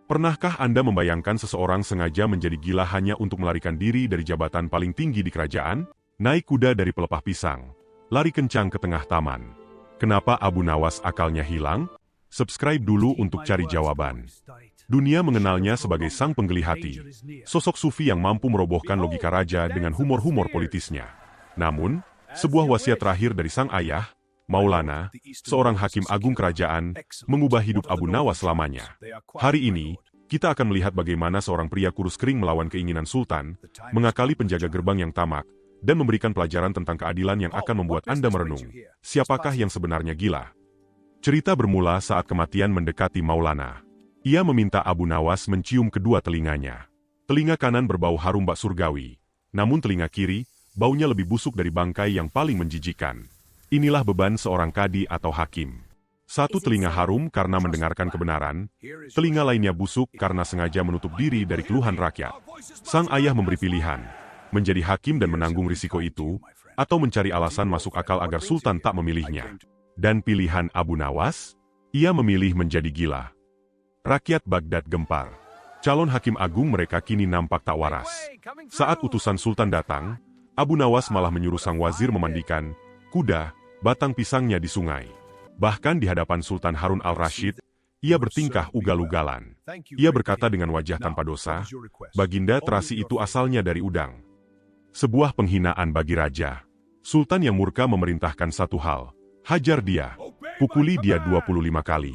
Pernahkah Anda membayangkan seseorang sengaja menjadi gila hanya untuk melarikan diri dari jabatan paling tinggi di kerajaan? Naik kuda dari pelepah pisang, lari kencang ke tengah taman. Kenapa Abu Nawas akalnya hilang? Subscribe dulu untuk cari jawaban. Dunia mengenalnya sebagai sang penggeli hati, sosok sufi yang mampu merobohkan logika raja dengan humor-humor politisnya. Namun, sebuah wasiat terakhir dari sang ayah, Maulana, seorang hakim agung kerajaan, mengubah hidup Abu Nawas selamanya. Hari ini, kita akan melihat bagaimana seorang pria kurus kering melawan keinginan sultan, mengakali penjaga gerbang yang tamak, dan memberikan pelajaran tentang keadilan yang akan membuat Anda merenung. Siapakah yang sebenarnya gila? Cerita bermula saat kematian mendekati Maulana. Ia meminta Abu Nawas mencium kedua telinganya. Telinga kanan berbau harum bak surgawi, namun telinga kiri, baunya lebih busuk dari bangkai yang paling menjijikan. Inilah beban seorang kadi atau hakim. Satu telinga harum karena mendengarkan kebenaran, telinga lainnya busuk karena sengaja menutup diri dari keluhan rakyat. Sang ayah memberi pilihan, menjadi hakim dan menanggung risiko itu, atau mencari alasan masuk akal agar sultan tak memilihnya. Dan pilihan Abu Nawas? Ia memilih menjadi gila. Rakyat Baghdad gempar. Calon hakim agung mereka kini nampak tak waras. Saat utusan sultan datang, Abu Nawas malah menyuruh sang wazir memandikan kuda, batang pisangnya di sungai. Bahkan di hadapan Sultan Harun al-Rashid, ia bertingkah ugal-ugalan. Ia berkata dengan wajah tanpa dosa, "Baginda, terasi itu asalnya dari udang." Sebuah penghinaan bagi raja. Sultan yang murka memerintahkan satu hal, hajar dia, pukuli dia 25 kali.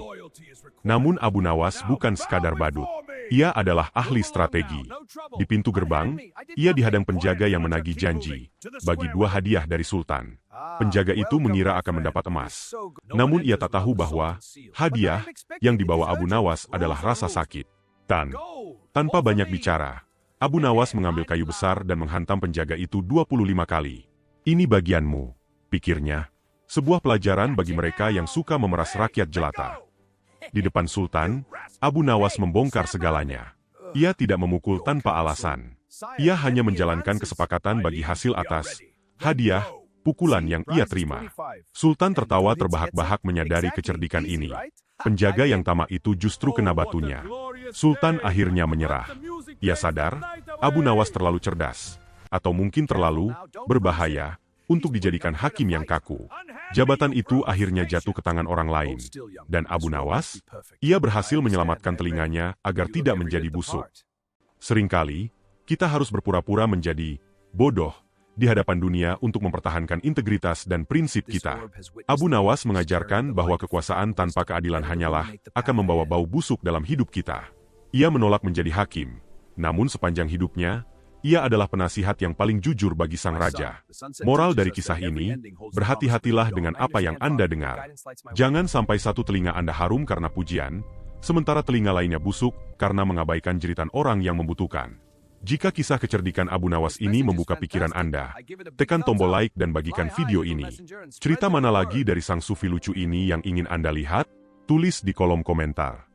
Namun Abu Nawas bukan sekadar badut. Ia adalah ahli strategi. Di pintu gerbang, ia dihadang penjaga yang menagih janji, bagi 2 hadiah dari Sultan. Penjaga itu mengira akan mendapat emas. Namun ia tak tahu bahwa hadiah yang dibawa Abu Nawas adalah rasa sakit. Tanpa banyak bicara, Abu Nawas mengambil kayu besar dan menghantam penjaga itu 25 kali. Ini bagianmu, pikirnya. Sebuah pelajaran bagi mereka yang suka memeras rakyat jelata. Di depan Sultan, Abu Nawas membongkar segalanya. Ia tidak memukul tanpa alasan. Ia hanya menjalankan kesepakatan bagi hasil atas hadiah, pukulan yang ia terima. Sultan tertawa terbahak-bahak menyadari kecerdikan ini. Penjaga yang tamak itu justru kena batunya. Sultan akhirnya menyerah. Ia sadar, Abu Nawas terlalu cerdas, atau mungkin terlalu berbahaya, untuk dijadikan hakim yang kaku. Jabatan itu akhirnya jatuh ke tangan orang lain. Dan Abu Nawas, ia berhasil menyelamatkan telinganya agar tidak menjadi busuk. Seringkali, kita harus berpura-pura menjadi bodoh di hadapan dunia untuk mempertahankan integritas dan prinsip kita. Abu Nawas mengajarkan bahwa kekuasaan tanpa keadilan hanyalah akan membawa bau busuk dalam hidup kita. Ia menolak menjadi hakim, namun sepanjang hidupnya, ia adalah penasihat yang paling jujur bagi sang raja. Moral dari kisah ini, berhati-hatilah dengan apa yang Anda dengar. Jangan sampai satu telinga Anda harum karena pujian, sementara telinga lainnya busuk karena mengabaikan jeritan orang yang membutuhkan. Jika kisah kecerdikan Abu Nawas ini membuka pikiran Anda, tekan tombol like dan bagikan video ini. Cerita mana lagi dari sang sufi lucu ini yang ingin Anda lihat? Tulis di kolom komentar.